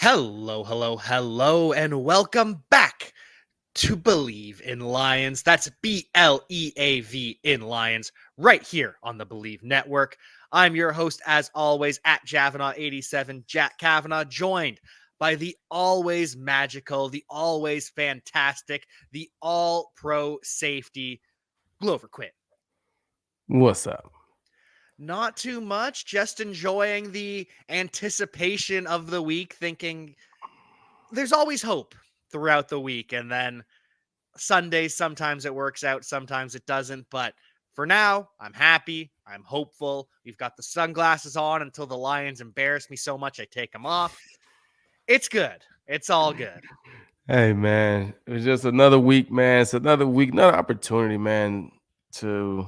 Hello, hello, hello, and welcome back to Believe in Lions. That's BLEAV in Lions, right here on the Believe Network. I'm your host, as always, at Cavanagh87, Jack Cavanagh, joined by the always magical, the always fantastic, the all-pro safety, Glover Quin. What's up? Not too much, just enjoying the anticipation of the week, thinking there's always hope throughout the week. And then Sundays, sometimes it works out, sometimes it doesn't. But for now, I'm happy. I'm hopeful. We've got the sunglasses on until the Lions embarrass me so much I take them off. It's good. It's all good. Hey, man, it was just another week, man. It's another week, another opportunity, man, to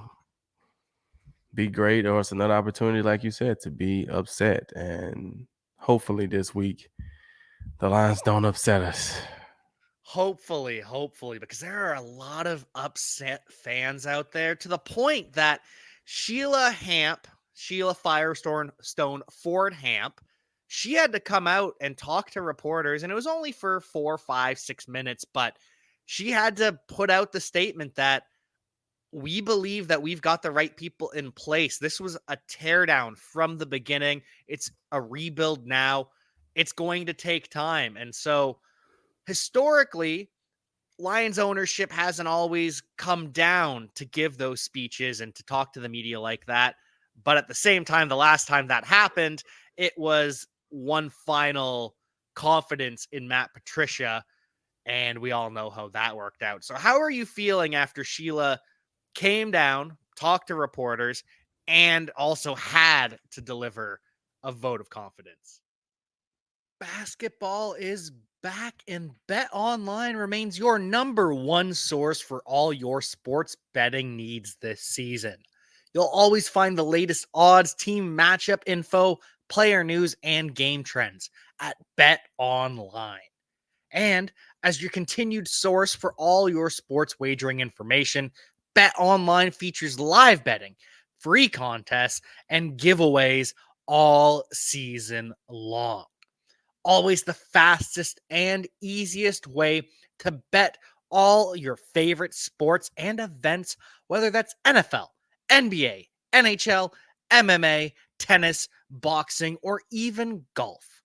be great, or it's another opportunity, like you said, to be upset. And hopefully this week, the Lions don't upset us. Hopefully, because there are a lot of upset fans out there to the point that Sheila Firestone Ford Hamp, she had to come out and talk to reporters, and it was only for 4, 5, 6 minutes, but she had to put out the statement that we believe that we've got the right people in place. This was a teardown from the beginning. It's a rebuild now. It's going to take time. And so historically, Lions ownership hasn't always come down to give those speeches and to talk to the media like that. But at the same time, the last time that happened, it was one final confidence in Matt Patricia. And we all know how that worked out. So, how are you feeling after Sheila came down, talked to reporters, and also had to deliver a vote of confidence? Basketball is back, and Bet Online remains your number one source for all your sports betting needs this season. You'll always find the latest odds, team matchup info, player news, and game trends at Bet Online. And as your continued source for all your sports wagering information, Bet Online features live betting, free contests, and giveaways all season long. Always the fastest and easiest way to bet all your favorite sports and events, whether that's NFL, NBA, NHL, MMA, tennis, boxing, or even golf.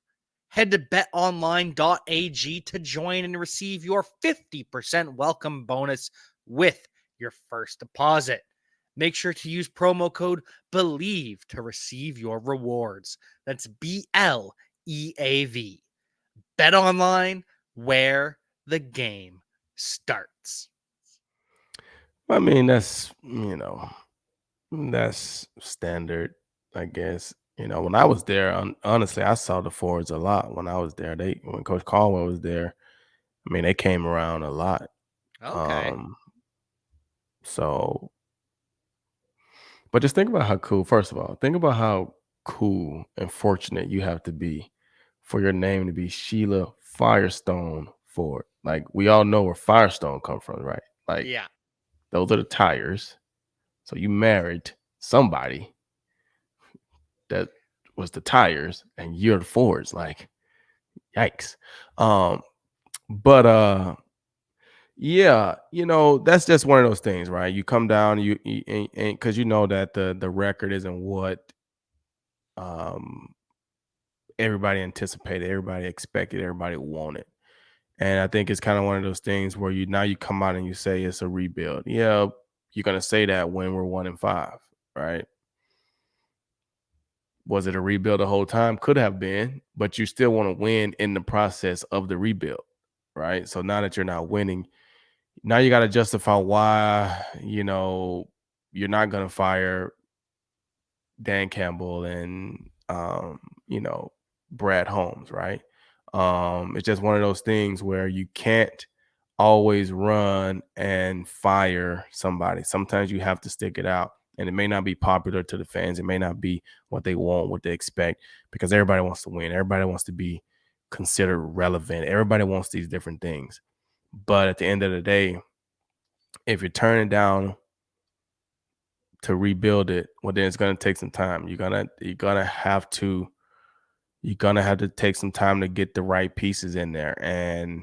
Head to betonline.ag to join and receive your 50% welcome bonus with your first deposit. Make sure to use promo code BELIEVE to receive your rewards. That's BLEAV. Bet online, where the game starts. I mean, that's standard, I guess. When I was there, honestly, I saw the Fords a lot when I was there. When Coach Caldwell was there, I mean, they came around a lot. Okay. Um, so But just think about how cool, first of all, think about how cool and fortunate you have to be for your name to be Sheila Firestone Ford. Like, we all know where Firestone come from, right? Like, Yeah. those are the tires. So you married somebody that was the tires and you're the Fords. Like, yikes. Um, but Yeah, that's just one of those things, right? You come down, you and because you know that the record isn't what um everybody anticipated, everybody expected, everybody wanted. And I think it's kind of one of those things where you come out and you say it's a rebuild. Yeah, you're gonna say that when we're 1-5, right? Was it a rebuild the whole time? Could have been, but you still want to win in the process of the rebuild, right? So now that you're not winning, now you got to justify why, you're not gonna fire Dan Campbell and Brad Holmes, right? It's just one of those things where you can't always run and fire somebody. Sometimes you have to stick it out. And it may not be popular to the fans. It may not be what they want, what they expect, because everybody wants to win. Everybody wants to be considered relevant. Everybody wants these different things. But at the end of the day, if you're turning down to rebuild it, well, then it's gonna take some time. You're gonna have to, you're going to have to take some time to get the right pieces in there. And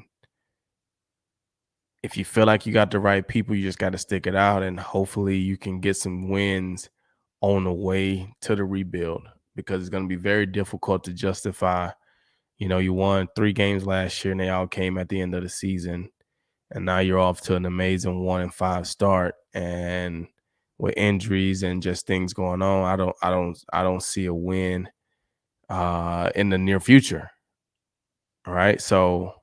if you feel like you got the right people, you just got to stick it out. And hopefully you can get some wins on the way to the rebuild, because it's going to be very difficult to justify. You won 3 games last year and they all came at the end of the season. And now you're off to an amazing 1-5 start. And with injuries and just things going on, I don't see a win in the near future. All right. So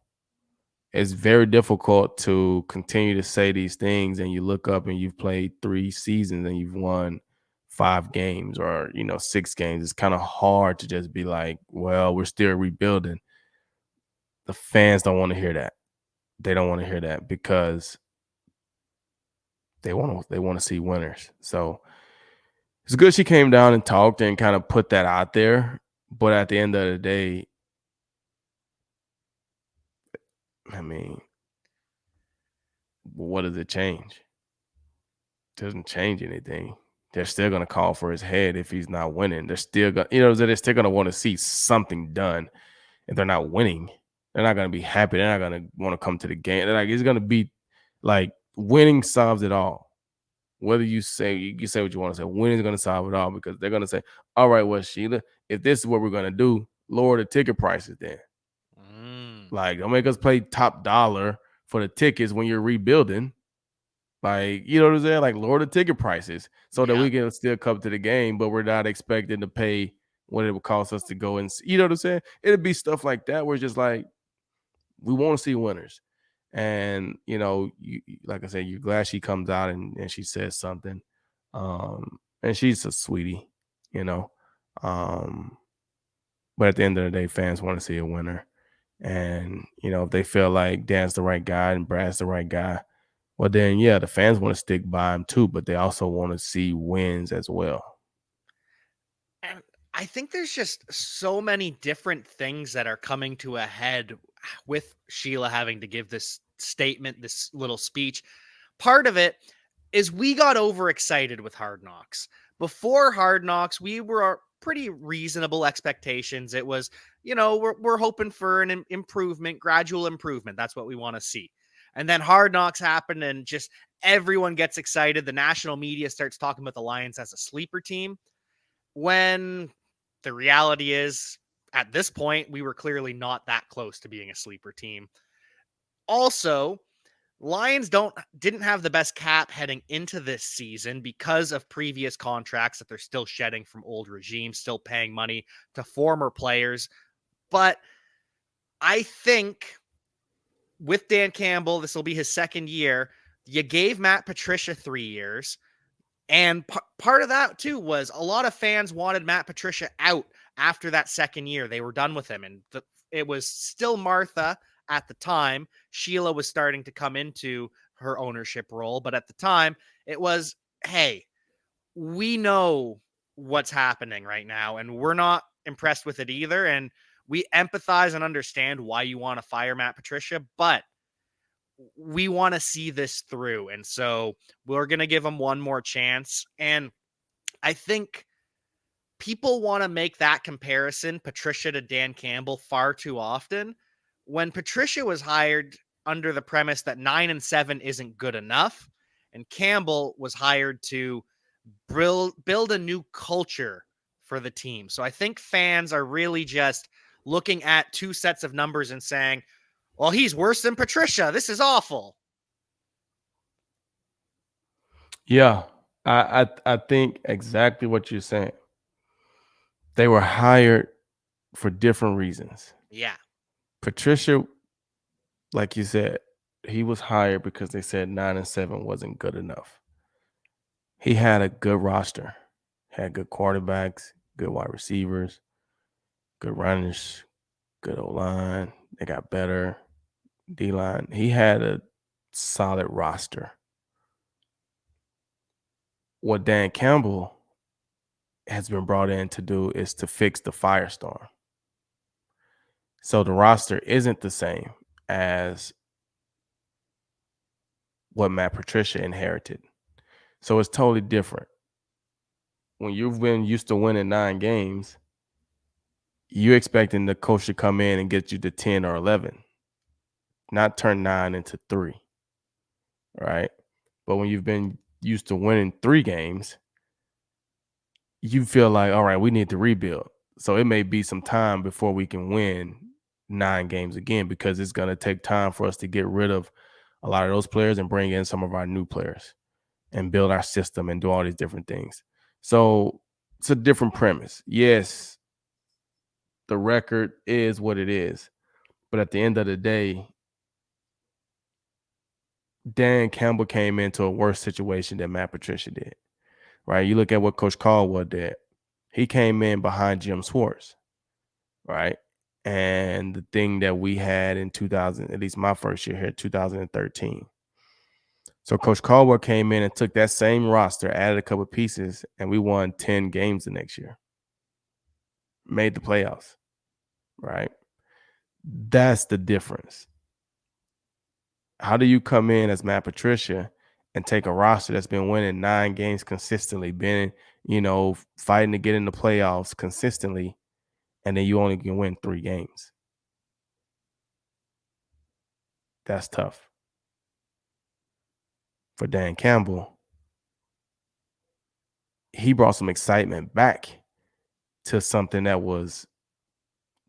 it's very difficult to continue to say these things, and you look up and you've played 3 seasons and you've won 5 games or 6 games. It's kind of hard to just be like, well, we're still rebuilding. The fans don't want to hear that. They don't want to hear that because they want to see winners. So it's good she came down and talked and kind of put that out there. But at the end of the day, I mean, what does it change? It doesn't change anything. They're still going to call for his head if he's not winning. They're still going, they're still going to want to see something done. If they're not winning, they're not going to be happy. They're not going to want to come to the game. They're like, it's going to be like winning solves it all. Whether you say what you want to say, winning is going to solve it all, because they're going to say, all right, well, Sheila, if this is what we're going to do, lower the ticket prices then. Like, don't make us pay top dollar for the tickets when you're rebuilding. Like, you know what I'm saying? Like, lower the ticket prices so that we can still come to the game, but we're not expecting to pay what it would cost us to go and see. You know what I'm saying? It'd be stuff like that where it's just like, we want to see winners. And, like I said, you're glad she comes out and she says something. And she's a sweetie, you know. But at the end of the day, fans want to see a winner. And, if they feel like Dan's the right guy and Brad's the right guy, well, then, yeah, the fans want to stick by him too, but they also want to see wins as well. And I think there's just so many different things that are coming to a head with Sheila having to give this statement, this little speech. Part of it is we got overexcited with Hard Knocks. Before Hard Knocks, we were pretty reasonable expectations. It was, we're hoping for an improvement, gradual improvement. That's what we want to see. And then Hard Knocks happened and just everyone gets excited. The national media starts talking about the Lions as a sleeper team, when the reality is, at this point, we were clearly not that close to being a sleeper team. Also, Lions didn't have the best cap heading into this season because of previous contracts that they're still shedding from old regimes, still paying money to former players. But I think with Dan Campbell, this will be his second year. You gave Matt Patricia 3 years. And part of that, too, was a lot of fans wanted Matt Patricia out after that second year. They were done with him. And it was still Martha at the time. Sheila was starting to come into her ownership role. But at the time, it was, hey, we know what's happening right now, and we're not impressed with it either. And we empathize and understand why you want to fire Matt Patricia, but we want to see this through. And so we're going to give him one more chance. And I think people want to make that comparison, Patricia to Dan Campbell, far too often. When Patricia was hired under the premise that 9-7 isn't good enough, and Campbell was hired to build a new culture for the team. So I think fans are really just looking at two sets of numbers and saying, well, he's worse than Patricia. This is awful. Yeah, I think exactly what you're saying. They were hired for different reasons. Yeah. Patricia, like you said, he was hired because they said 9-7 wasn't good enough. He had a good roster, had good quarterbacks, good wide receivers, good runners, good O-line. They got better. D-line. He had a solid roster. What Dan Campbell has been brought in to do is to fix the Firestone. So the roster isn't the same as what Matt Patricia inherited. So it's totally different. When you've been used to winning 9 games, you expecting the coach to come in and get you to 10 or 11, not turn 9 into 3, right? But when you've been used to winning 3 games, you feel like, all right, we need to rebuild. So it may be some time before we can win 9 games again, because it's going to take time for us to get rid of a lot of those players and bring in some of our new players and build our system and do all these different things. So it's a different premise. Yes, the record is what it is. But at the end of the day, Dan Campbell came into a worse situation than Matt Patricia did, right? You look at what Coach Caldwell did. He came in behind Jim Schwartz, right? And the thing that we had in 2000, at least my first year here, 2013. So Coach Caldwell came in and took that same roster, added a couple pieces, and we won 10 games the next year. Made the playoffs, right? That's the difference. How do you come in as Matt Patricia and take a roster that's been winning 9 games consistently, been, fighting to get in the playoffs consistently, and then you only can win 3 games? That's tough. For Dan Campbell, he brought some excitement back to something that was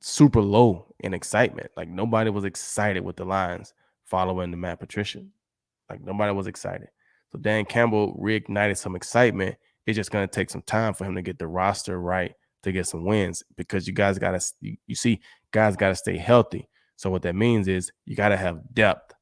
super low in excitement. Like, nobody was excited with the Lions following the Matt Patricia. Like, nobody was excited. So Dan Campbell reignited some excitement. It's just going to take some time for him to get the roster right to get some wins, because you guys got to, you see, guys got to stay healthy. So what that means is you got to have depth,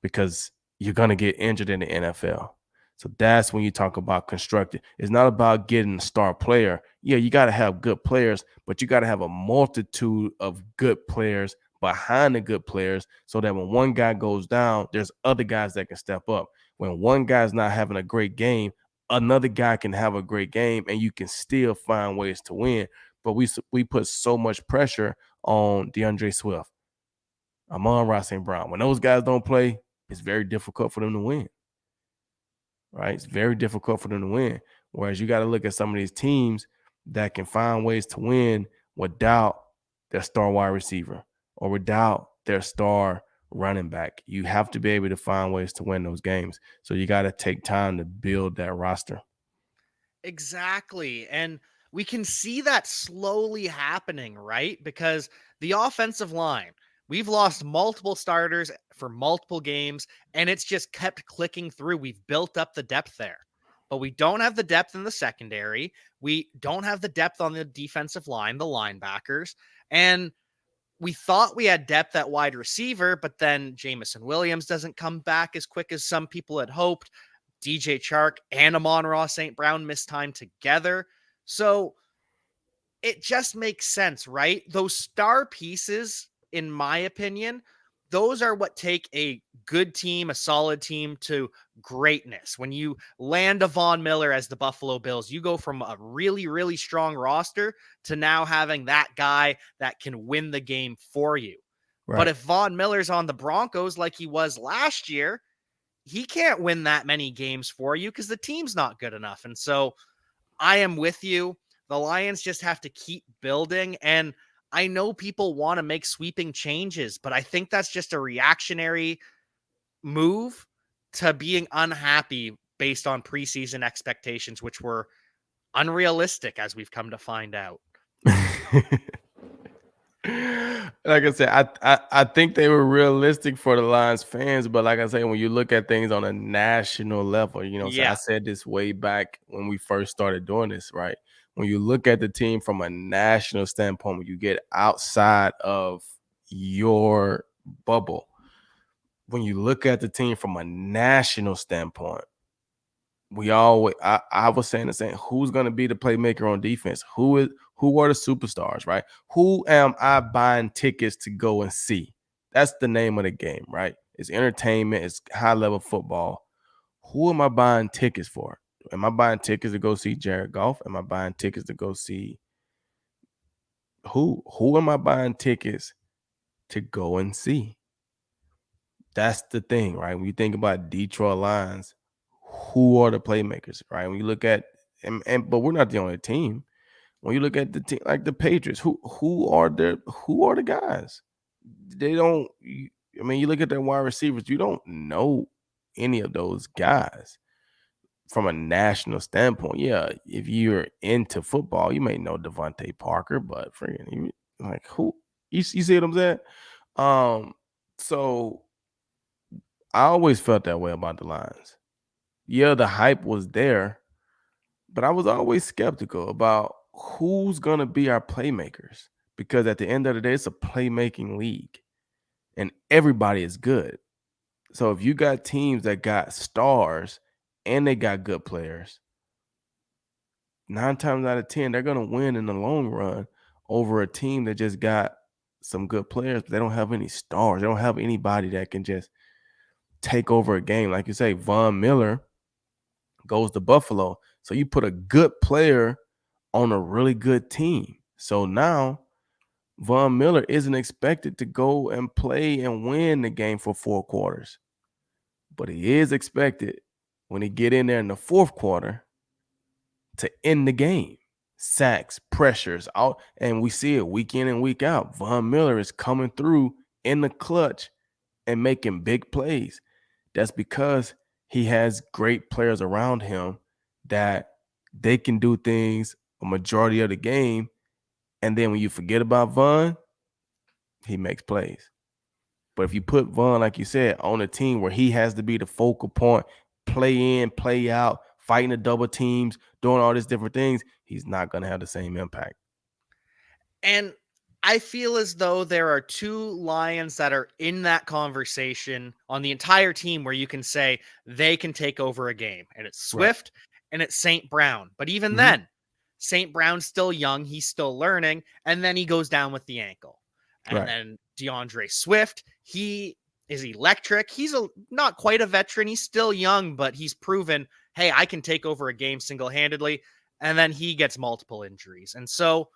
because you're going to get injured in the NFL. So that's when you talk about constructed. It's not about getting a star player. Yeah, you got to have good players, but you got to have a multitude of good players behind the good players, so that when one guy goes down, there's other guys that can step up. When one guy's not having a great game, another guy can have a great game, and you can still find ways to win. But we put so much pressure on DeAndre Swift, Amon-Ra St. Brown. When those guys don't play, it's very difficult for them to win. Right? It's very difficult for them to win. Whereas you got to look at some of these teams that can find ways to win without their star wide receiver or without their star running back. You have to be able to find ways to win those games. So you got to take time to build that roster. Exactly. And we can see that slowly happening, right? Because the offensive line, we've lost multiple starters for multiple games, and it's just kept clicking through. We've built up the depth there, but we don't have the depth in the secondary. We don't have the depth on the defensive line, the linebackers. And we thought we had depth at wide receiver, but then Jamison Williams doesn't come back as quick as some people had hoped. DJ Chark and Amon-Ra St. Brown missed time together. So it just makes sense, right? Those star pieces, in my opinion, those are what take a good team, a solid team, to greatness. When you land a Von Miller as the Buffalo Bills, you go from a really, really strong roster to now having that guy that can win the game for you. Right. But if Von Miller's on the Broncos like he was last year, he can't win that many games for you because the team's not good enough. And so I am with you. The Lions just have to keep building. And I know people want to make sweeping changes, but I think that's just a reactionary move to being unhappy based on preseason expectations, which were unrealistic, as we've come to find out. Like I said, I think they were realistic for the Lions fans, but like I say, when you look at things on a national level, so I said this way back when we first started doing this, right? When you look at the team from a national standpoint, when you get outside of your bubble, when you look at the team from a national standpoint, I was saying the same. Who's going to be the playmaker on defense? Who are the superstars, right? Who am I buying tickets to go and see? That's the name of the game, right? It's entertainment. It's high level football. Who am I buying tickets for? Am I buying tickets to go see Jared Goff? Am I buying tickets to go see who? Who am I buying tickets to go and see? That's the thing, right? When you think about Detroit Lions, who are the playmakers, right? When you look at but we're not the only team. When you look at the team like the Patriots, who are the guys? They don't. I mean, you look at their wide receivers, you don't know any of those guys from a national standpoint. Yeah, if you're into football, you may know Devontae Parker, but freaking like who you see what I'm saying? Um, so I always felt that way about the Lions. Yeah, the hype was there, but I was always skeptical about who's gonna be our playmakers because at the end of the day, it's a playmaking league and everybody is good. So if you got teams that got stars and they got good players, 9 times out of 10, they're gonna win in the long run over a team that just got some good players, but they don't have any stars. They don't have anybody that can just take over a game. Like you say, Von Miller goes to Buffalo. So you put a good player on a really good team. So now Von Miller isn't expected to go and play and win the game for 4 quarters. But he is expected when he get in there in the fourth quarter to end the game. Sacks, pressures, out, and we see it week in and week out. Von Miller is coming through in the clutch and making big plays. That's because he has great players around him that they can do things a majority of the game. And then when you forget about Von, he makes plays. But if you put Von, like you said, on a team where he has to be the focal point, play in, play out, fighting the double teams, doing all these different things, he's not going to have the same impact. And I feel as though there are two Lions that are in that conversation on the entire team where you can say they can take over a game. And it's Right. Swift and it's St. Brown. But even Mm-hmm. then, St. Brown's still young. He's still learning. And then he goes down with the ankle. And Right. then DeAndre Swift, he is electric. He's not quite a veteran. He's still young, but he's proven, hey, I can take over a game single-handedly. And then he gets multiple injuries. And so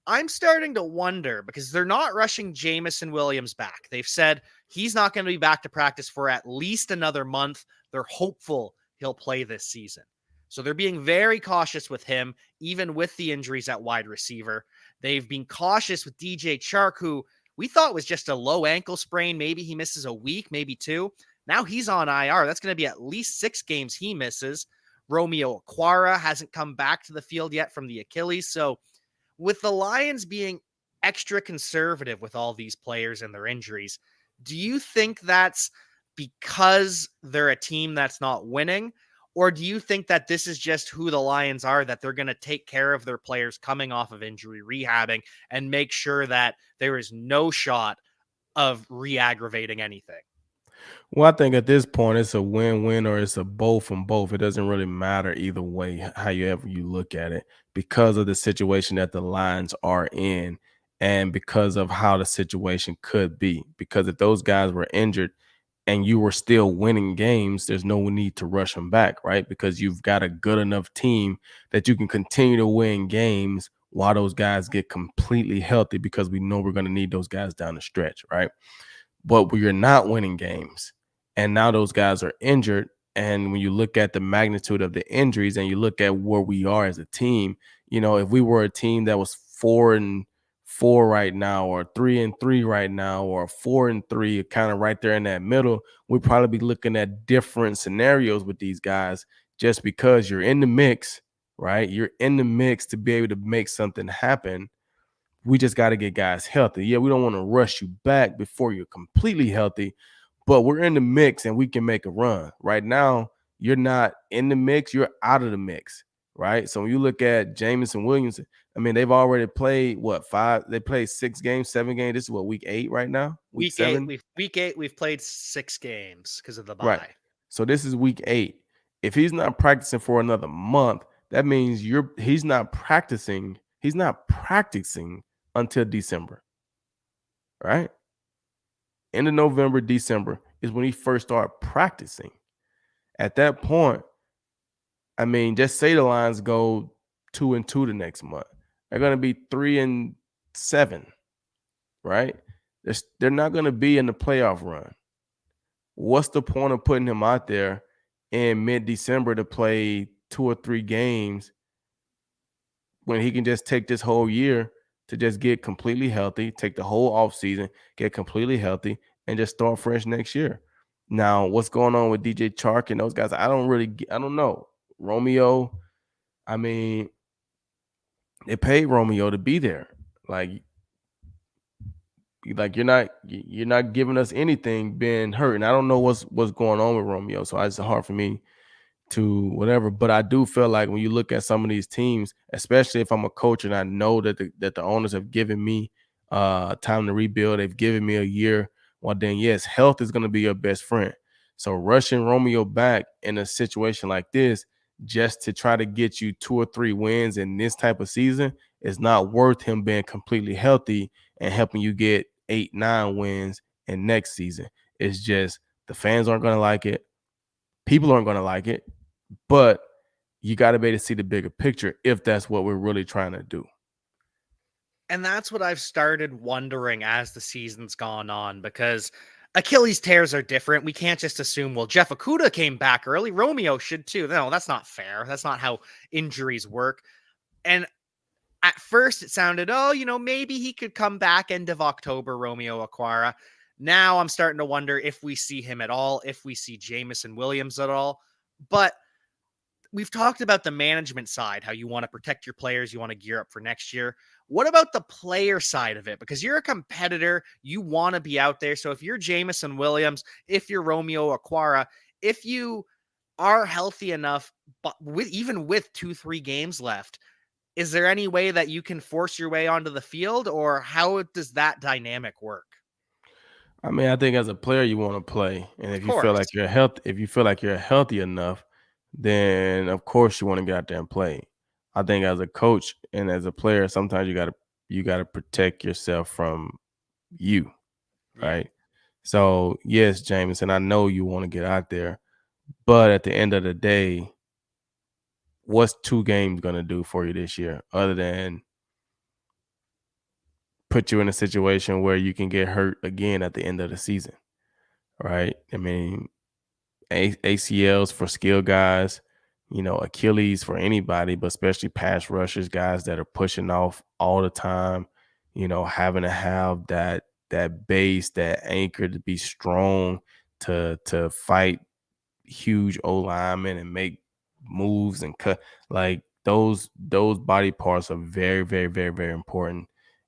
I'm starting to wonder because they're not rushing Jamison Williams back. They've said he's not going to be back to practice for at least another month. They're hopeful he'll play this season. So they're being very cautious with him, even with the injuries at wide receiver. They've been cautious with DJ Chark, who we thought was just a low ankle sprain. Maybe he misses a week, maybe two. Now he's on IR. That's going to be at least 6 games he misses. Romeo Aquara hasn't come back to the field yet from the Achilles. So with the Lions being extra conservative with all these players and their injuries, do you think that's because they're a team that's not winning? Or do you think that this is just who the Lions are, that they're going to take care of their players coming off of injury, rehabbing, and make sure that there is no shot of re-aggravating anything? Well, I think at this point it's a win-win or it's a both from both. It doesn't really matter either way, how you ever you look at it, because of the situation that the Lions are in and because of how the situation could be. Because if those guys were injured and you were still winning games, there's no need to rush them back, right? Because you've got a good enough team that you can continue to win games while those guys get completely healthy, because we know we're going to need those guys down the stretch, right? But we are not winning games, and now those guys are injured. And when you look at the magnitude of the injuries and you look at where we are as a team, if we were a team that was 4-4 right now, or 3-3 right now, or 4-3, kind of right there in that middle, we'd probably be looking at different scenarios with these guys, just because you're in the mix, right? You're in the mix to be able to make something happen. We just got to get guys healthy. Yeah, we don't want to rush you back before you're completely healthy, but we're in the mix and we can make a run. Right now, you're not in the mix, you're out of the mix, right? So when you look at Jamison Williams, I mean, they've already played what, 5? They played 6 games, 7 games. This is what, week 8 right now? Week 7? Week eight, we've played 6 games because of the Right. bye. So this is week 8. If he's not practicing for another month, that means he's not practicing. He's not practicing until December, right? End of November, December is when he first started practicing. At that point, I mean, just say the Lions go 2-2 the next month. They're going to be 3-7, right? They're not going to be in the playoff run. What's the point of putting him out there in mid-December to play 2 or 3 games when he can just take this whole year to just get completely healthy, take the whole offseason, get completely healthy, and just start fresh next year. Now, what's going on with DJ Chark and those guys? I don't know. Romeo, I mean, they paid Romeo to be there. Like, you're not giving us anything being hurt. And I don't know what's going on with Romeo. So it's hard for me to whatever. But I do feel like when you look at some of these teams, especially if I'm a coach and I know that the owners have given me time to rebuild, they've given me a year. Well, then yes, health is going to be your best friend. So rushing Romeo back in a situation like this just to try to get you 2 or 3 wins in this type of season is not worth him being completely healthy and helping you get 8, 9 wins in next season. It's just the fans aren't going to like it. People aren't going to like it. But you got to be able to see the bigger picture if that's what we're really trying to do. And that's what I've started wondering as the season's gone on, because Achilles tears are different. We can't just assume, well, Jeff Okuda came back early. Romeo should too. No, that's not fair. That's not how injuries work. And at first it sounded, oh, maybe he could come back end of October, Romeo Aquara. Now I'm starting to wonder if we see him at all, if we see Jamison Williams at all. But we've talked about the management side, how you want to protect your players, you want to gear up for next year. What about the player side of it? Because you're a competitor, you want to be out there. So if you're Jamison Williams, if you're Romeo Aquara, if you are healthy enough, but even with 2-3 games left, is there any way that you can force your way onto the field, or how does that dynamic work? I mean, I think as a player you want to play, and Of if you feel like course. you're healthy enough, then of course you want to get out there and play. I think as a coach and as a player, sometimes you got to protect yourself from you, Yeah. right? So yes, Jameson, I know you want to get out there, but at the end of the day, what's 2 games gonna do for you this year other than put you in a situation where you can get hurt again at the end of the season, right? I mean, ACLs for skill guys, Achilles for anybody, but especially pass rushers, guys that are pushing off all the time, having to have that base, that anchor to be strong to fight huge O linemen and make moves and cut. Like those body parts are very, very, very, very important.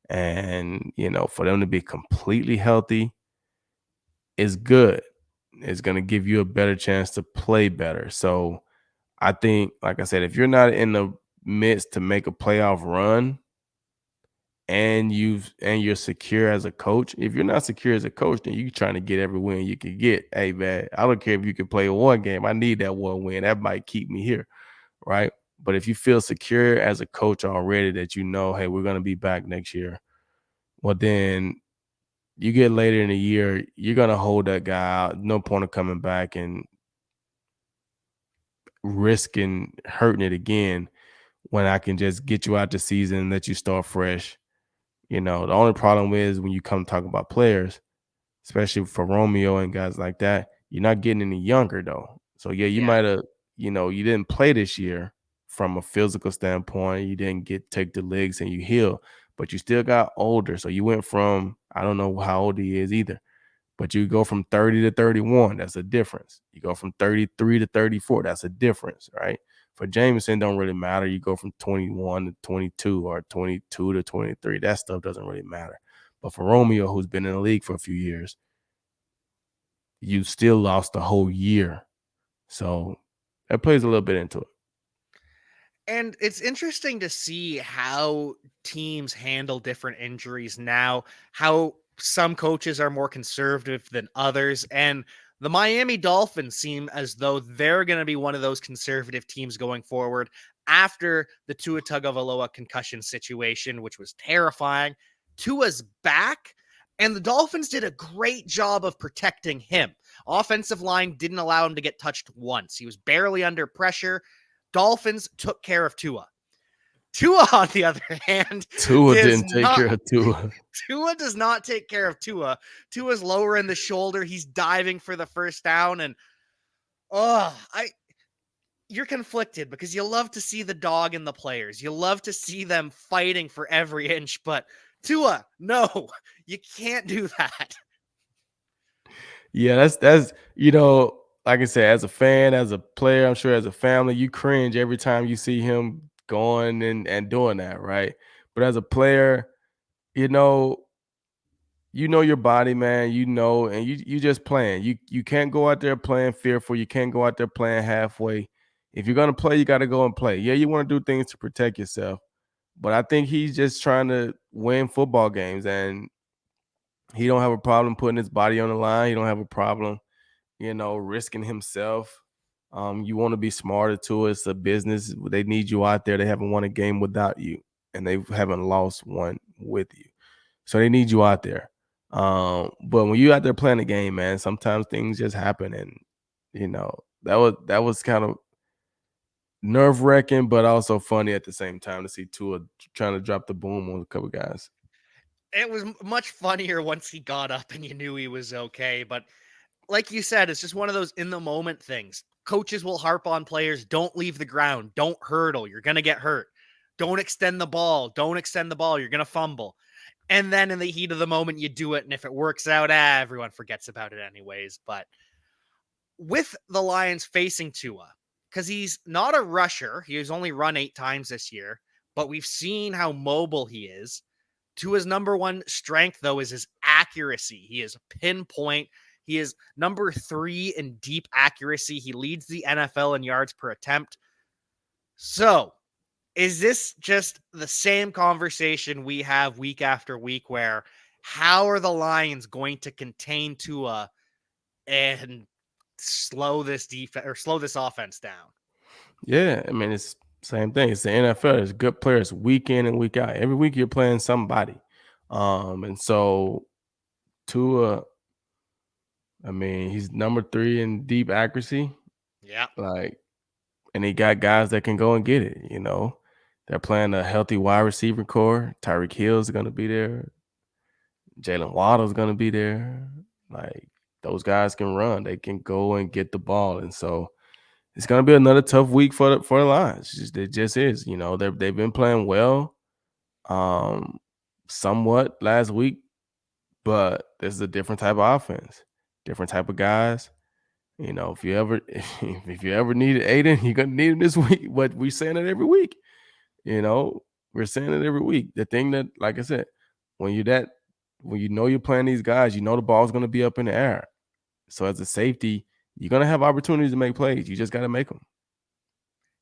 And for them to be completely healthy is good. It's going to give you a better chance to play better. So I think, like I said, if you're not in the midst to make a playoff run and you're secure as a coach, if you're not secure as a coach, then you're trying to get every win you can get. Hey man, I don't care if you can play one game. I need that one win. That might keep me here, right? But if you feel secure as a coach already that hey, we're going to be back next year, well then you get later in the year, you're gonna hold that guy out. No point of coming back and risking hurting it again when I can just get you out the season and let you start fresh. The only problem is when you come talk about players, especially for Romeo and guys like that, you're not getting any younger though. So yeah, you Yeah. might have, you didn't play this year from a physical standpoint. You didn't take the legs and you heal, but you still got older. So you went from, I don't know how old he is either, but you go from 30 to 31, that's a difference. You go from 33 to 34, that's a difference, right? For Jameson, don't really matter. You go from 21 to 22 or 22 to 23. That stuff doesn't really matter. But for Romeo, who's been in the league for a few years, you still lost a whole year. So that plays a little bit into it. And it's interesting to see how teams handle different injuries now, how some coaches are more conservative than others. And the Miami Dolphins seem as though they're going to be one of those conservative teams going forward after the Tua Tagovailoa concussion situation, which was terrifying. Tua's back, and the Dolphins did a great job of protecting him. Offensive line didn't allow him to get touched once. He was barely under pressure. Dolphins took care of Tua. Tua, on the other hand, Tua does didn't take not. care of Tua. Tua does not take care of Tua. Tua's lower in the shoulder. He's diving for the first down, and I you're conflicted because you love to see the dog in the players. You love to see them fighting for every inch, but Tua, no, you can't do that. Yeah, that's like I said, as a fan, as a player, I'm sure as a family, you cringe every time you see him going and doing that, right? But as a player, you know, your body, man. And you just playing. You can't go out there playing fearful. You can't go out there playing halfway. If you're gonna play, you got to go and play. Yeah, you want to do things to protect yourself, but I think he's just trying to win football games, and he don't have a problem putting his body on the line. He don't have a problem, risking himself. You want to be smarter too. It's a business. They need you out there. They haven't won a game without you, and they haven't lost one with you. So they need you out there. But when you out there playing the game, man, sometimes things just happen, and that was kind of nerve wracking, but also funny at the same time to see Tua trying to drop the boom on a couple guys. It was much funnier once he got up and you knew he was okay. But like you said, it's just one of those in the moment things. Coaches will harp on players, don't leave the ground, don't hurdle, you're going to get hurt. Don't extend the ball, don't extend the ball, you're going to fumble. And then in the heat of the moment, you do it. And if it works out, everyone forgets about it anyways. But with the Lions facing Tua, because he's not a rusher, he has only run 8 times this year, but we've seen how mobile he is. Tua's number one strength, though, is his accuracy. He is pinpoint. He is number 3 in deep accuracy. He leads the NFL in yards per attempt. So, is this just the same conversation we have week after week where how are the Lions going to contain Tua and slow this defense or slow this offense down? Yeah, I mean it's same thing. It's the NFL. There's good players week in and week out. Every week you're playing somebody. And so Tua, I mean, he's number 3 in deep accuracy. Yeah. Like, and he got guys that can go and get it. They're playing a healthy wide receiver core. Tyreek Hill is gonna be there. Jaylen Waddle is gonna be there. Like, those guys can run. They can go and get the ball. And so it's gonna be another tough week for the Lions. It just is. They've been playing well, um, somewhat last week, but this is a different type of offense, different type of guys. If you ever if you ever needed Aiden, you're gonna need him this week. But we're saying it every week. You know, we're saying it every week. The thing that, like I said, when you know you're playing these guys, you know the ball's gonna be up in the air. So as a safety, you're gonna have opportunities to make plays. You just got to make them.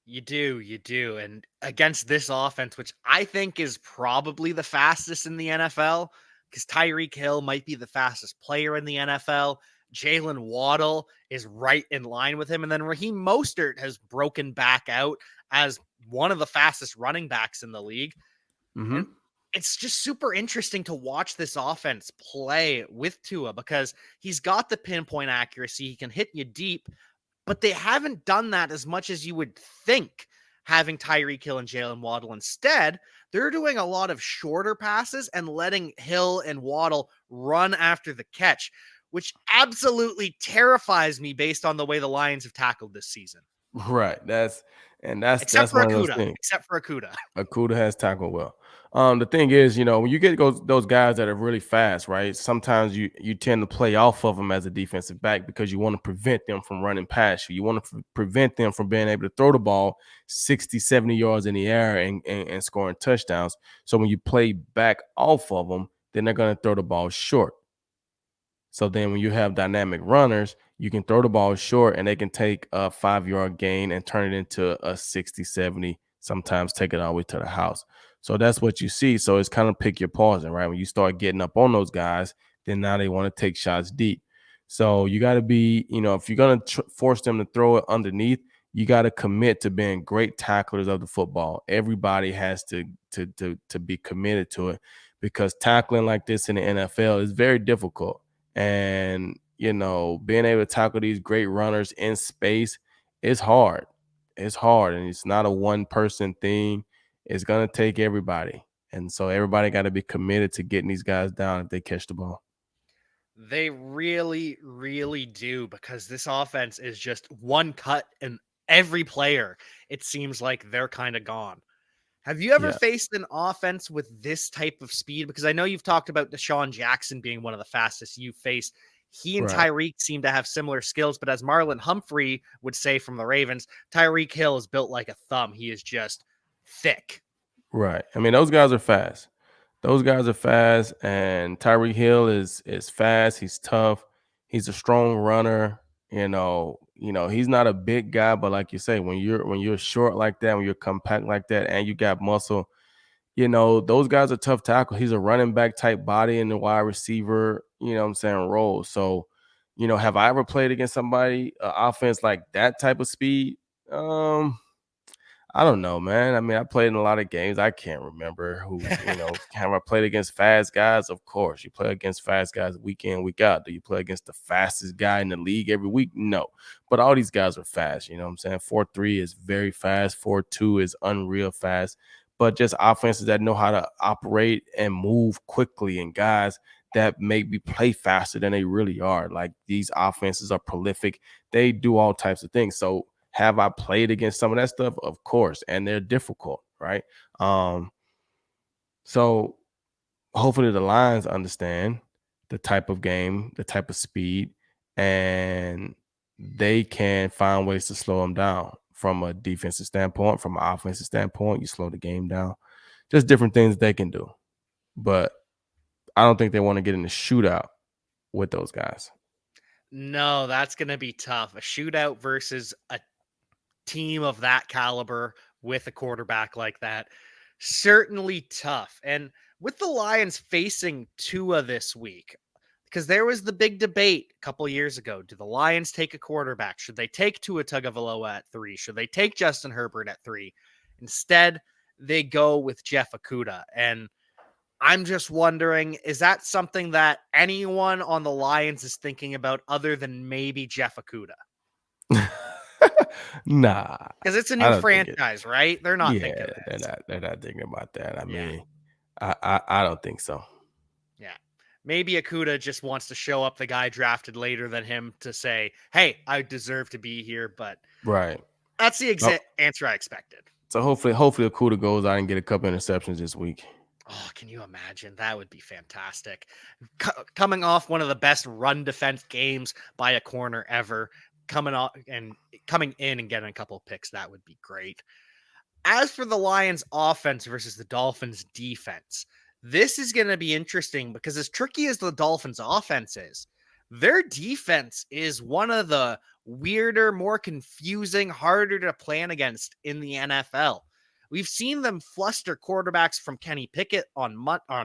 You do. And against this offense, which I think is probably the fastest in the NFL, because Tyreek Hill might be the fastest player in the NFL. Jaylen Waddle is right in line with him. And then Raheem Mostert has broken back out as one of the fastest running backs in the league. And Hmm. it's just super interesting to watch this offense play with Tua because he's got the pinpoint accuracy. He can hit you deep, but they haven't done that as much as you would think having Tyreek Hill and Jaylen Waddle. Instead, they're doing a lot of shorter passes and letting Hill and Waddle run after the catch, which absolutely terrifies me based on the way the Lions have tackled this season. Right. That's Except that's for one of those Akuda. things. Except for Akuda. Akuda has tackled well. The thing is, when you get those guys that are really fast, right? Sometimes you tend to play off of them as a defensive back because you want to prevent them from running past you. You want to prevent them from being able to throw the ball 60, 70 yards in the air and scoring touchdowns. So when you play back off of them, then they're going to throw the ball short. So then when you have dynamic runners, you can throw the ball short and they can take a 5-yard gain and turn it into a 60, 70, sometimes take it all the way to the house. So that's what you see. So it's kind of pick your poison, right? When you start getting up on those guys, then now they want to take shots deep. So you got to be, if you're going to force them to throw it underneath, you got to commit to being great tacklers of the football. Everybody has to be committed to it because tackling like this in the NFL is very difficult. And, being able to tackle these great runners in space is hard. It's hard. And it's not a one person thing. It's going to take everybody. And so everybody got to be committed to getting these guys down if they catch the ball. They really, really do because this offense is just one cut and every player, it seems like they're kind of gone. Have you ever Yeah. faced an offense with this type of speed? Because I know you've talked about Deshaun Jackson being one of the fastest you've faced. He and Right. Tyreek seem to have similar skills, but as Marlon Humphrey would say from the Ravens, Tyreek Hill is built like a thumb. He is just thick. Right. I mean, those guys are fast. Those guys are fast, and Tyreek Hill is fast. He's tough. He's a strong runner. He's not a big guy, but like you say, when you're short like that, when you're compact like that, and you got muscle, those guys are tough tackle. He's a running back type body in the wide receiver, what I'm saying, role. So, have I ever played against somebody offense like that type of speed? I don't know, man. I mean, I played in a lot of games. I can't remember have I played against fast guys? Of course. You play against fast guys week in, week out. Do you play against the fastest guy in the league every week? No. But all these guys are fast. You know what I'm saying? 4.3 is very fast. 4.2 is unreal fast. But just offenses that know how to operate and move quickly, and guys that maybe play faster than they really are. Like, these offenses are prolific. They do all types of things. So, have I played against some of that stuff? Of course, and they're difficult, right? So hopefully the Lions understand the type of game, the type of speed, and they can find ways to slow them down from a defensive standpoint, from an offensive standpoint. You slow the game down, just different things they can do. But I don't think they want to get in a shootout with those guys. No, that's going to be tough. A shootout versus a team of that caliber with a quarterback like that, certainly tough. And with the Lions facing Tua this week, because there was the big debate a couple years ago. Do the Lions take a quarterback? Should they take Tua Tagovailoa at 3? Should they take Justin Herbert at 3? Instead, they go with Jeff Okudah. And I'm just wondering, is that something that anyone on the Lions is thinking about other than maybe Jeff Okudah? Nah, Because it's a I new don't think it. franchise, right? They're not Yeah, thinking they're this. not. They're not thinking about that. I Yeah. mean, I don't think so. Yeah. Maybe Akuda just wants to show up the guy drafted later than him to say, hey, I deserve to be here. But Right. that's the Oh, answer I expected. so hopefully Okuda goes out and get a couple interceptions this week. Oh, can you imagine? That would be fantastic. Coming off one of the best run defense games by a corner ever, coming in and getting a couple of picks, that would be great. As for the Lions offense versus the Dolphins defense, this is going to be interesting because as tricky as the Dolphins offense is, their defense is one of the weirder, more confusing, harder to plan against in the NFL. We've seen them fluster quarterbacks from Kenny Pickett on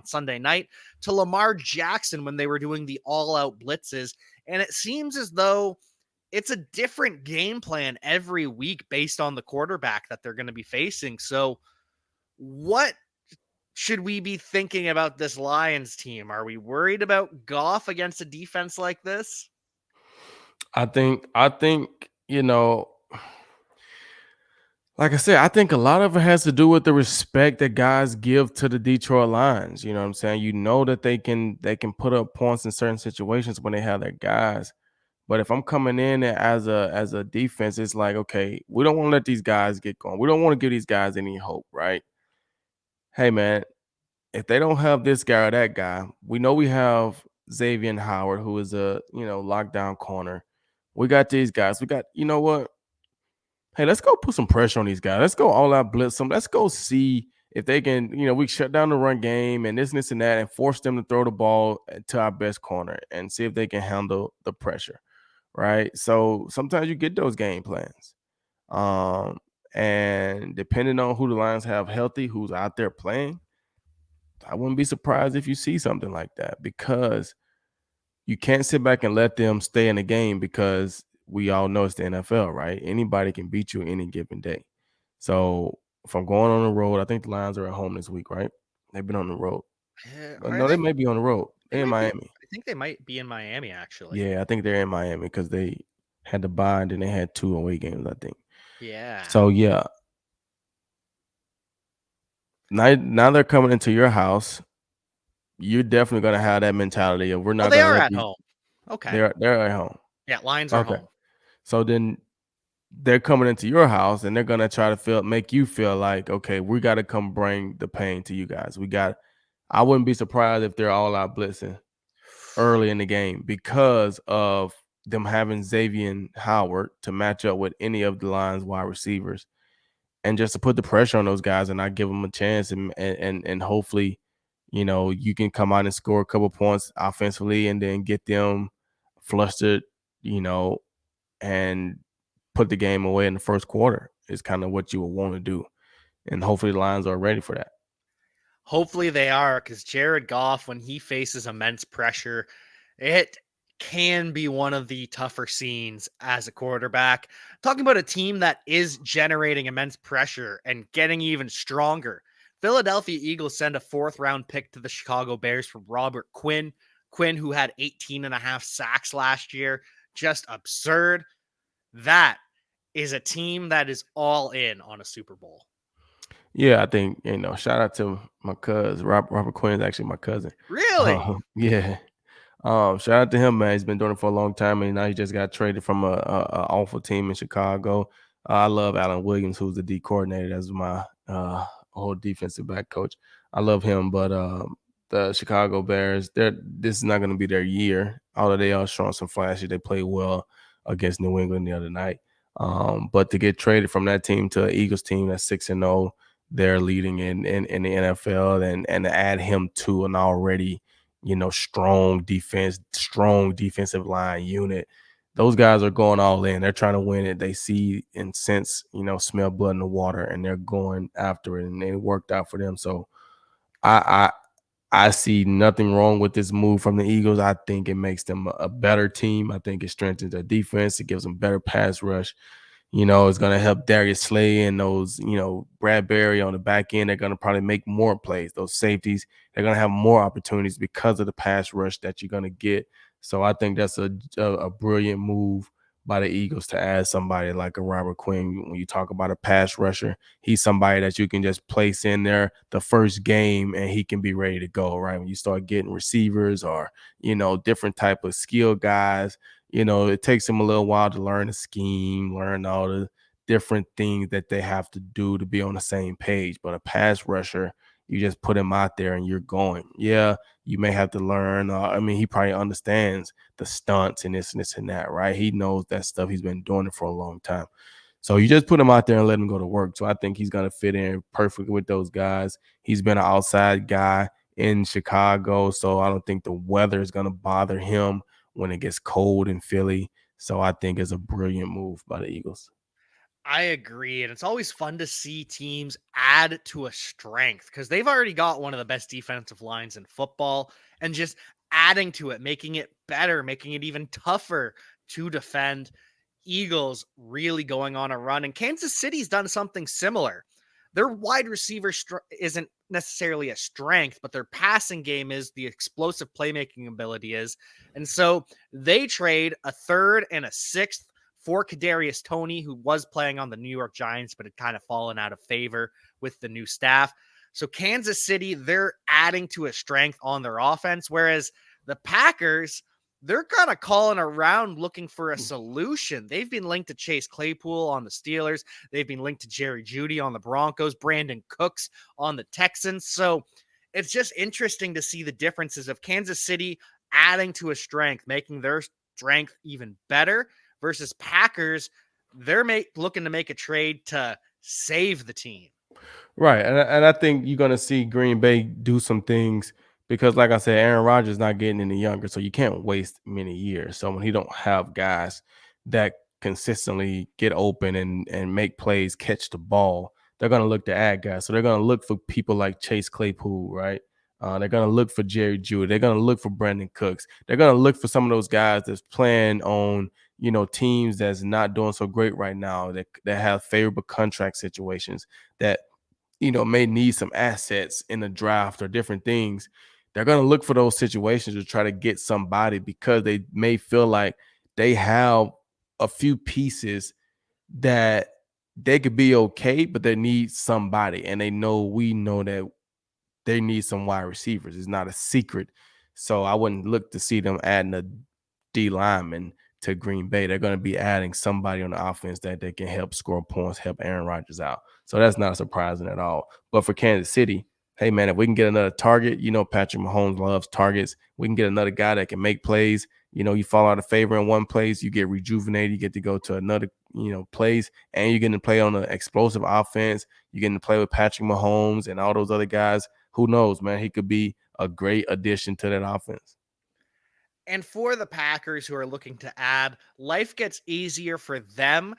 Sunday night to Lamar Jackson when they were doing the all-out blitzes, and it seems as though it's a different game plan every week based on the quarterback that they're going to be facing. So, what should we be thinking about this Lions team? Are we worried about Goff against a defense like this? I think, like I said, I think a lot of it has to do with the respect that guys give to the Detroit Lions. You know what I'm saying? You know that they can put up points in certain situations when they have their guys. But if I'm coming in as a defense, it's like, okay, we don't want to let these guys get going. We don't want to give these guys any hope, right? Hey man, if they don't have this guy or that guy, we know we have Xavier Howard, who is a lockdown corner. We got these guys. We got, you know what? Hey, let's go put some pressure on these guys. Let's go all out blitz them. Let's go see if they can, we shut down the run game and this and that and force them to throw the ball to our best corner and see if they can handle the pressure. Right. So sometimes you get those game plans. Um, and depending on who the Lions have healthy, who's out there playing, I wouldn't be surprised if you see something like that, because you can't sit back and let them stay in the game, because we all know it's the NFL, right? Anybody can beat you any given day. So if I'm going on the road, I think the Lions are at home this week, right? They've been on the road. Are No, they they? may be on the road. They They're in might be. Miami. I think they might be in Miami, actually. Yeah, I think they're in Miami because they had to buy and then they had 2 away games, I think. Yeah. So yeah. Now they're coming into your house. You're definitely gonna have that mentality of, we're Oh, not they gonna are let at these. home. Okay. They're at home. Yeah, Lions are Okay. home. So then they're coming into your house and they're gonna try to make you feel like, okay, we got to come bring the pain to you guys. I wouldn't be surprised if they're all out blitzing early in the game because of them having Xavier Howard to match up with any of the line's wide receivers, and just to put the pressure on those guys and not give them a chance, and hopefully, you can come out and score a couple points offensively and then get them flustered, you know, and put the game away in the first quarter is kind of what you would want to do. And hopefully the Lions are ready for that. Hopefully they are, because Jared Goff, when he faces immense pressure, it can be one of the tougher scenes as a quarterback. Talking about a team that is generating immense pressure and getting even stronger. Philadelphia Eagles send a 4th-round pick to the Chicago Bears for Robert Quinn. Quinn, who had 18 and a half sacks last year. Just absurd. That is a team that is all in on a Super Bowl. Yeah, I think, shout out to my cousin. Robert Quinn is actually my cousin. Really? Yeah. Shout out to him, man. He's been doing it for a long time, and now he just got traded from a awful team in Chicago. I love Alan Williams, who's the D coordinator. That's my whole defensive back coach. I love him, but the Chicago Bears, this is not going to be their year. Although they are showing some flashes, they played well against New England the other night. But to get traded from that team to an Eagles team that's 6-0, they're leading in the NFL, and to add him to an already strong defensive line unit. Those guys are going all in. They're trying to win it. They see and sense, smell blood in the water, and they're going after it, and it worked out for them. So I I see nothing wrong with this move from the Eagles. I think it makes them a better team. I think it strengthens their defense. It gives them better pass rush. It's going to help Darius Slay and those, Bradbury on the back end. They're going to probably make more plays. Those safeties, they're going to have more opportunities because of the pass rush that you're going to get. So I think that's a brilliant move by the Eagles to add somebody like a Robert Quinn. When you talk about a pass rusher, he's somebody that you can just place in there the first game and he can be ready to go, right? When you start getting receivers or, different type of skill guys, it takes them a little while to learn the scheme, learn all the different things that they have to do to be on the same page. But a pass rusher, you just put him out there and you're going. Yeah, you may have to learn. He probably understands the stunts and this and that, right? He knows that stuff. He's been doing it for a long time. So you just put him out there and let him go to work. So I think he's going to fit in perfectly with those guys. He's been an outside guy in Chicago, so I don't think the weather is going to bother him when it gets cold in Philly. So I think it's a brilliant move by the Eagles. I agree. And it's always fun to see teams add to a strength because they've already got one of the best defensive lines in football, and just adding to it, making it better, making it even tougher to defend. Eagles really going on a run, and Kansas City's done something similar. Their wide receiver isn't necessarily a strength, but their passing game is, the explosive playmaking ability is. And so they trade a 3rd and a 6th for Kadarius Toney, who was playing on the New York Giants, but had kind of fallen out of favor with the new staff. So Kansas City, they're adding to a strength on their offense, whereas the Packers, they're kind of calling around looking for a solution. They've been linked to Chase Claypool on the Steelers. They've been linked to Jerry Jeudy on the Broncos, Brandon Cooks on the Texans. So it's just interesting to see the differences of Kansas City adding to a strength, making their strength even better, versus Packers, they're looking to make a trade to save the team. Right. And I think you're going to see Green Bay do some things because, like I said, Aaron Rodgers is not getting any younger. So you can't waste many years. So when he don't have guys that consistently get open and make plays, catch the ball, they're going to look to add guys. So they're going to look for people like Chase Claypool, right? They're going to look for Jerry Jeudy. They're going to look for Brandon Cooks. They're going to look for some of those guys that's playing on, teams that's not doing so great right now, that have favorable contract situations, that may need some assets in the draft or different things. They're going to look for those situations to try to get somebody because they may feel like they have a few pieces that they could be okay, but they need somebody. And we know that they need some wide receivers. It's not a secret. So I wouldn't look to see them adding a D lineman to Green Bay. They're going to be adding somebody on the offense that they can help score points, help Aaron Rodgers out. So that's not surprising at all. But for Kansas City, hey, man, if we can get another target, Patrick Mahomes loves targets. We can get another guy that can make plays. You fall out of favor in one place, you get rejuvenated, you get to go to another, place, and you're getting to play on an explosive offense. You're getting to play with Patrick Mahomes and all those other guys. Who knows, man? He could be a great addition to that offense. And for the Packers who are looking to add, life gets easier for them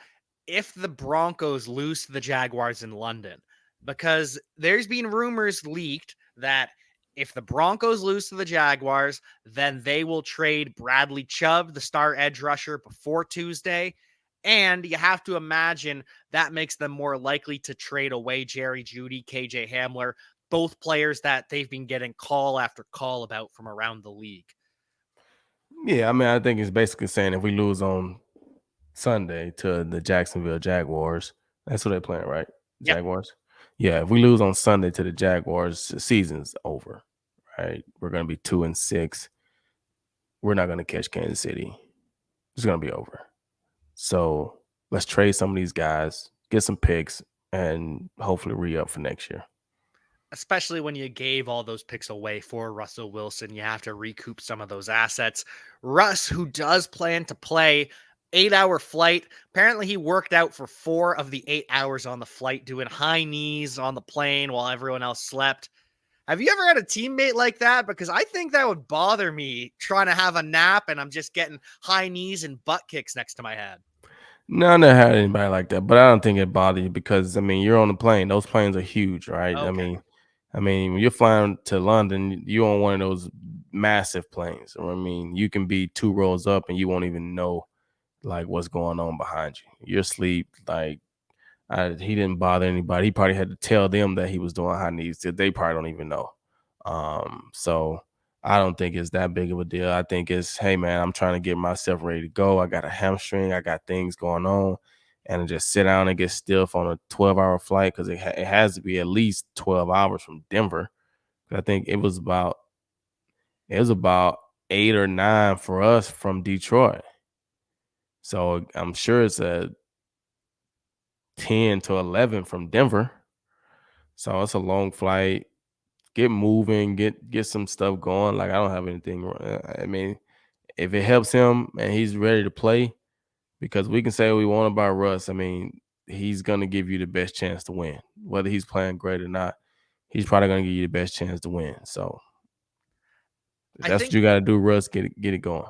if the Broncos lose to the Jaguars in London, because there's been rumors leaked that if the Broncos lose to the Jaguars, then they will trade Bradley Chubb, the star edge rusher, before Tuesday. And you have to imagine that makes them more likely to trade away Jerry Jeudy, KJ Hamler, both players that they've been getting call after call about from around the league. Yeah, I mean, I think it's basically saying if we lose on Sunday to the Jacksonville Jaguars, that's who they're playing, right? Yep. Jaguars. Yeah, if we lose on Sunday to the Jaguars, the season's over, right? We're going to be 2-6. We're not going to catch Kansas City. It's going to be over. So let's trade some of these guys, get some picks, and hopefully re-up for next year. Especially when you gave all those picks away for Russell Wilson, you have to recoup some of those assets. Russ, who does plan to play 8-hour flight, apparently he worked out for 4 of the 8 hours on the flight, doing high knees on the plane while everyone else slept. Have you ever had a teammate like that? Because I think that would bother me, trying to have a nap and I'm just getting high knees and butt kicks next to my head. No, I never had anybody like that, but I don't think it bothered you because I mean you're on the plane. Those planes are huge, right? I Okay. mean, when you're flying to London, you're on one of those massive planes. I mean, you can be 2 rows up and you won't even know like what's going on behind you. You're asleep. Like he didn't bother anybody. He probably had to tell them that he was doing high knees. They probably don't even know. So I don't think it's that big of a deal. I think it's, hey man, I'm trying to get myself ready to go. I got a hamstring. I got things going on, and I just sit down and get stiff on a 12-hour flight because it has to be at least 12 hours from Denver. I think it was about 8 or 9 for us from Detroit. So I'm sure it's a 10 to 11 from Denver. So it's a long flight. Get moving, get some stuff going. Like I don't have anything. I mean, if it helps him and he's ready to play, because we can say what we want about Russ. I mean, he's gonna give you the best chance to win, whether he's playing great or not. He's probably gonna give you the best chance to win. So if I that's what think you got to do, Russ, get it going.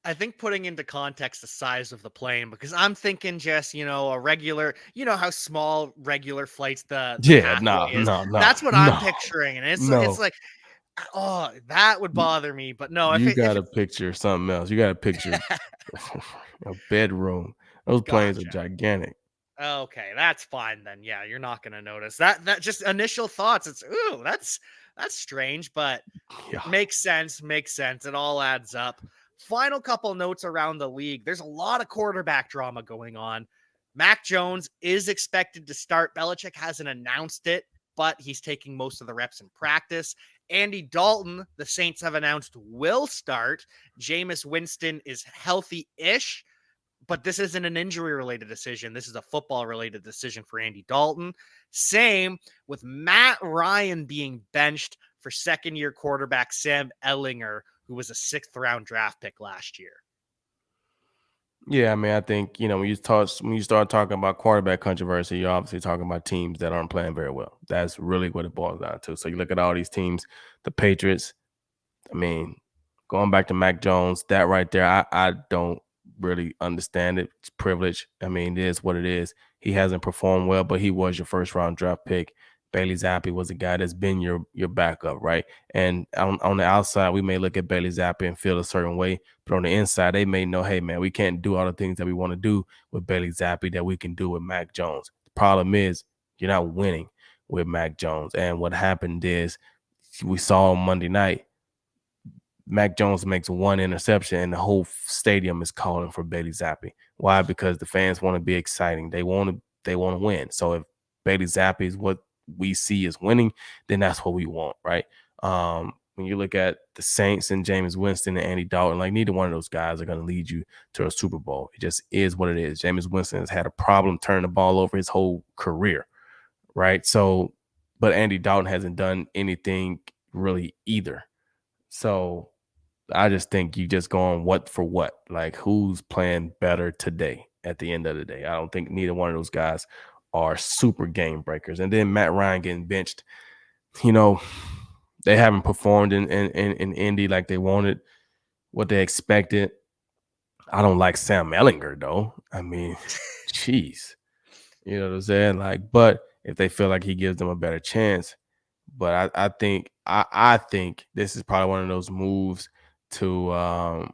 I think putting into context the size of the plane, because I'm thinking just, a regular, how small regular flights the Yeah, pathway no, is. no, no, That's what I'm no, picturing. And it's no. like, oh, that would bother me. But no, if You it if got to it's picture something else. You got to picture a bedroom. Those planes are gotcha. gigantic. Okay, that's fine then. Yeah, you're not gonna notice. That just initial thoughts. It's that's strange, but Yeah. makes sense. Makes sense. It all adds up. Final couple notes around the league. There's a lot of quarterback drama going on. Mac Jones is expected to start. Belichick hasn't announced it, but he's taking most of the reps in practice. Andy Dalton, the Saints have announced, will start. Jameis Winston is healthy-ish, but this isn't an injury related decision. This is a football related decision for Andy Dalton. Same with Matt Ryan being benched for second year quarterback Sam Ehlinger, who was a 6th-round draft pick last year. Yeah, I mean, I think when you start talking about quarterback controversy, you're obviously talking about teams that aren't playing very well. That's really what it boils down to. So you look at all these teams, the Patriots. I mean, going back to Mac Jones, that right there, I don't really understand it. It's privilege. I mean, it is what it is. He hasn't performed well, but he was your first round draft pick. Bailey Zappi was a guy that's been your backup, right? And on the outside, we may look at Bailey Zappi and feel a certain way, but on the inside, they may know, hey man, we can't do all the things that we want to do with Bailey Zappi that we can do with Mac Jones. The problem is you're not winning with Mac Jones. And what happened is we saw on Monday night, Mac Jones makes one interception and the whole stadium is calling for Bailey Zappi. Why? Because the fans want to be exciting. They want to win. So if Bailey Zappi is what we see as winning, then that's what we want, right? when you look at the Saints and Jameis Winston and Andy Dalton, like neither one of those guys are going to lead you to a Super Bowl. It just is what it is. Jameis Winston has had a problem turning the ball over his whole career, right? So, but Andy Dalton hasn't done anything really either. So I just think you just go on what for what, like who's playing better today at the end of the day. I don't think neither one of those guys are super game breakers. And then Matt Ryan getting benched, you know, they haven't performed in Indy like they wanted, what they expected. I don't like Sam Ellinger though. I mean, jeez, you know what I'm saying? Like, but if they feel like he gives them a better chance, but I think this is probably one of those moves to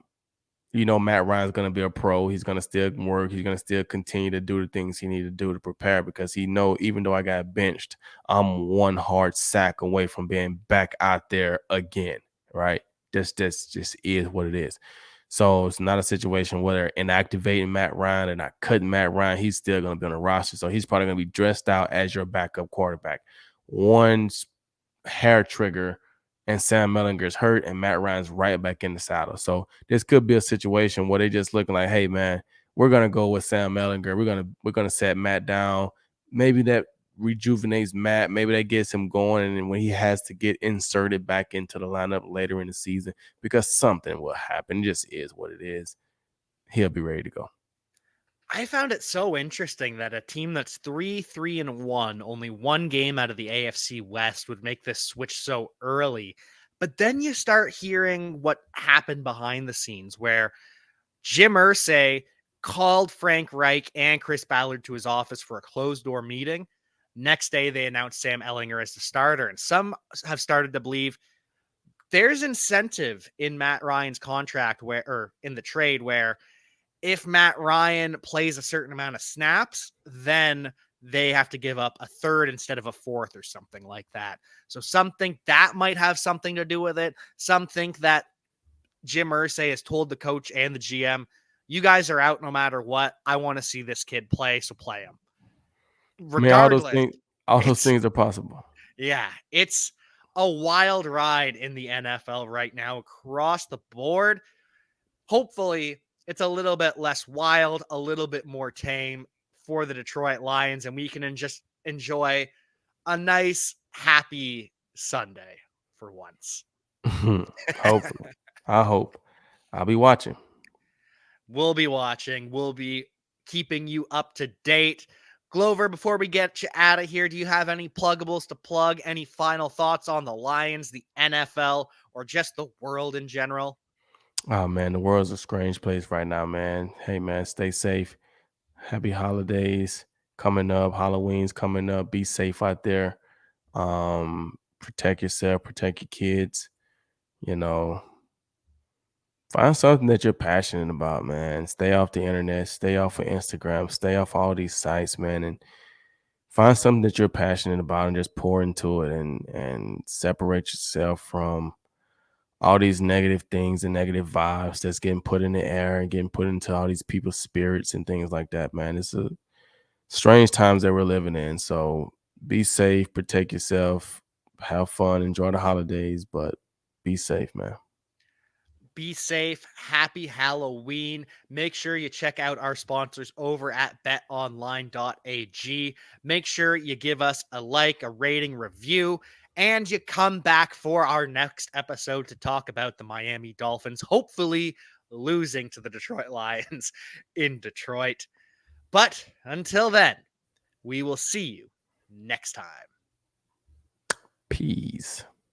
Matt Ryan's going to be a pro. He's going to still work. He's going to still continue to do the things he needs to do to prepare because he know even though I got benched, I'm one hard sack away from being back out there again, right? This just is what it is. So it's not a situation where they're inactivating Matt Ryan and not cutting Matt Ryan. He's still going to be on the roster. So he's probably going to be dressed out as your backup quarterback. One hair trigger and Sam Ellinger's hurt and Matt Ryan's right back in the saddle. So this could be a situation where they just looking like, hey man, we're gonna go with Sam Ellinger. We're gonna set Matt down. Maybe that rejuvenates Matt. Maybe that gets him going. And when he has to get inserted back into the lineup later in the season, because something will happen. It just is what it is. He'll be ready to go. I found it so interesting that a team that's 3-3-1, only one game out of the AFC West, would make this switch so early. But then you start hearing what happened behind the scenes, where Jim Irsay called Frank Reich and Chris Ballard to his office for a closed door meeting. Next day, they announced Sam Ellinger as the starter, and some have started to believe there's incentive in Matt Ryan's contract or in the trade where if Matt Ryan plays a certain amount of snaps, then they have to give up a third instead of a fourth or something like that. So some think that might have something to do with it. Some think that Jim Irsay has told the coach and the GM, you guys are out no matter what. I want to see this kid play, so play him. I mean, Regardless, all those things are possible. yeah, it's a wild ride in the NFL right now across the board. Hopefully, it's a little bit less wild, a little bit more tame for the Detroit Lions, and we can just enjoy a nice, happy Sunday for once. Hopefully. I hope. I'll be watching. We'll be watching. We'll be keeping you up to date. Glover, before we get you out of here, do you have any pluggables to plug? Any final thoughts on the Lions, the NFL, or just the world in general? Oh man, the world's a strange place right now, man. Hey man, stay safe. Happy holidays coming up. Halloween's coming up. Be safe out there. Protect yourself, protect your kids. You know, find something that you're passionate about, man. Stay off the internet, stay off of Instagram, stay off all these sites, man, and find something that you're passionate about and just pour into it and separate yourself from all these negative things and negative vibes that's getting put in the air and getting put into all these people's spirits and things like that, man. It's a strange times that we're living in. So be safe, protect yourself, have fun, enjoy the holidays, but be safe, man. Be safe. Happy Halloween. Make sure you check out our sponsors over at betonline.ag. Make sure you give us a like, a rating, review, and you come back for our next episode to talk about the Miami Dolphins, hopefully losing to the Detroit Lions in Detroit. But until then, we will see you next time. Peace.